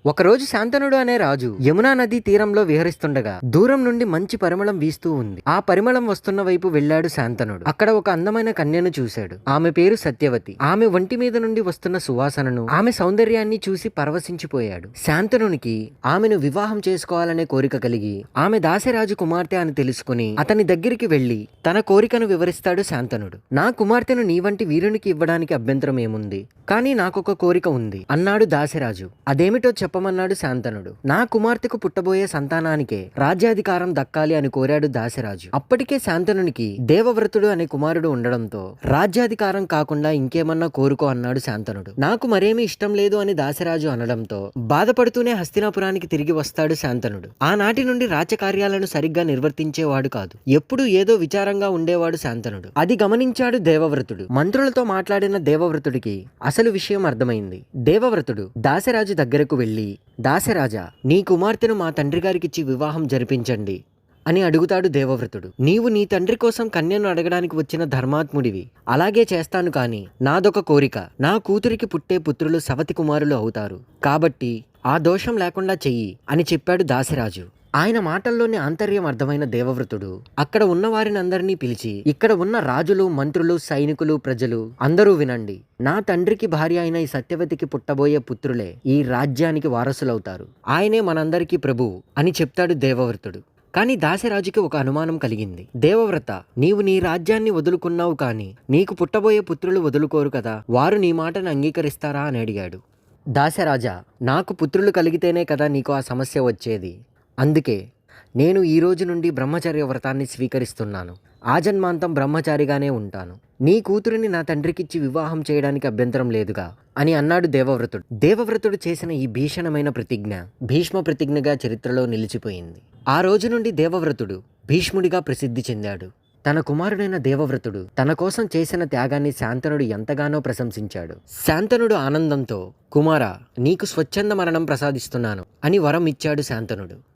ఒకరోజు శాంతనుడు అనే రాజు యమునా నదీ తీరంలో విహరిస్తుండగా దూరం నుండి మంచి పరిమళం వీస్తూ ఉంది. ఆ పరిమళం వస్తున్న వైపు వెళ్ళాడు శాంతనుడు. అక్కడ ఒక అందమైన కన్యను చూశాడు. ఆమె పేరు సత్యవతి. ఆమె ఒంటి మీద నుండి వస్తున్న సువాసనను, ఆమె సౌందర్యాన్ని చూసి పరవశించిపోయాడు. శాంతనునికి ఆమెను వివాహం చేసుకోవాలనే కోరిక కలిగి ఆమె దాసరాజు కుమార్తె అని తెలుసుకుని అతని దగ్గరికి వెళ్లి తన కోరికను వివరిస్తాడు శాంతనుడు. నా కుమార్తెను నీ వంటి వీరునికి ఇవ్వడానికి అభ్యంతరం ఏముంది, కానీ నాకొక కోరిక ఉంది అన్నాడు దాసరాజు. అదేమిటో చెప్పమన్నాడు శాంతనుడు. నా కుమార్తెకు పుట్టబోయే సంతానానికే రాజ్యాధికారం దక్కాలి అని కోరాడు దాసరాజు. అప్పటికే శాంతనునికి దేవవ్రతుడు అనే కుమారుడు ఉండడంతో రాజ్యాధికారం కాకుండా ఇంకేమన్నా కోరుకో అన్నాడు శాంతనుడు. నాకు మరేమీ ఇష్టం లేదు అని దాసరాజు అనడంతో బాధపడుతూనే హస్తినాపురానికి తిరిగి వస్తాడు శాంతనుడు. ఆనాటి నుండి రాజకార్యాలను సరిగ్గా నిర్వర్తించేవాడు కాదు. ఎప్పుడూ ఏదో విచారంగా ఉండేవాడు శాంతనుడు. అది గమనించాడు దేవవ్రతుడు. మంత్రులతో మాట్లాడిన దేవవ్రతుడికి అసలు విషయం అర్థమైంది. దేవవ్రతుడు దాసరాజు దగ్గరకు వెళ్లి, దాసరాజా, నీ కుమార్తెను మా తండ్రి గారికిచ్చి వివాహం జరిపించండి అని అడుగుతాడు దేవవ్రతుడు. నీవు నీ తండ్రి కోసం కన్యను అడగడానికి వచ్చిన ధర్మాత్ముడివి. అలాగే చేస్తాను, కాని నాదొక కోరిక. నా కూతురికి పుట్టే పుత్రులు సవతి కుమారులు అవుతారు. కాబట్టి ఆ దోషం లేకుండా చెయ్యి అని చెప్పాడు దాసరాజు. ఆయన మాటల్లోని ఆంతర్యం అర్థమైన దేవవ్రతుడు అక్కడ ఉన్న వారిని అందరినీ పిలిచి, ఇక్కడ ఉన్న రాజులు, మంత్రులు, సైనికులు, ప్రజలు అందరూ వినండి. నా తండ్రికి భార్య అయిన ఈ సత్యవతికి పుట్టబోయే పుత్రులే ఈ రాజ్యానికి వారసులవుతారు. ఆయనే మనందరికీ ప్రభువు అని చెప్తాడు దేవవ్రతుడు. కానీ దాసరాజుకి ఒక అనుమానం కలిగింది. దేవవ్రత, నీవు నీ రాజ్యాన్ని వదులుకున్నావు, కానీ నీకు పుట్టబోయే పుత్రులు వదులుకోరు కదా, వారు నీ మాటను అంగీకరిస్తారా అని అడిగాడు. దాసరాజా, నాకు పుత్రులు కలిగితేనే కదా నీకు ఆ సమస్య వచ్చేది. అందుకే నేను ఈ రోజు నుండి బ్రహ్మచర్య వ్రతాన్ని స్వీకరిస్తున్నాను. ఆజన్మాంతం బ్రహ్మచారిగానే ఉంటాను. నీ కూతురిని నా తండ్రికిచ్చి వివాహం చేయడానికి అభ్యంతరం లేదుగా అని అన్నాడు దేవవ్రతుడు. దేవవ్రతుడు చేసిన ఈ భీషణమైన ప్రతిజ్ఞ భీష్మ ప్రతిజ్ఞగా చరిత్రలో నిలిచిపోయింది. ఆ రోజు నుండి దేవవ్రతుడు భీష్ముడిగా ప్రసిద్ధి చెందాడు. తన కుమారుడైన దేవవ్రతుడు తన కోసం చేసిన త్యాగాన్ని శాంతనుడు ఎంతగానో ప్రశంసించాడు. శాంతనుడు ఆనందంతో, కుమారా, నీకు స్వచ్ఛంద మరణం ప్రసాదిస్తున్నాను అని వరం ఇచ్చాడు శాంతనుడు.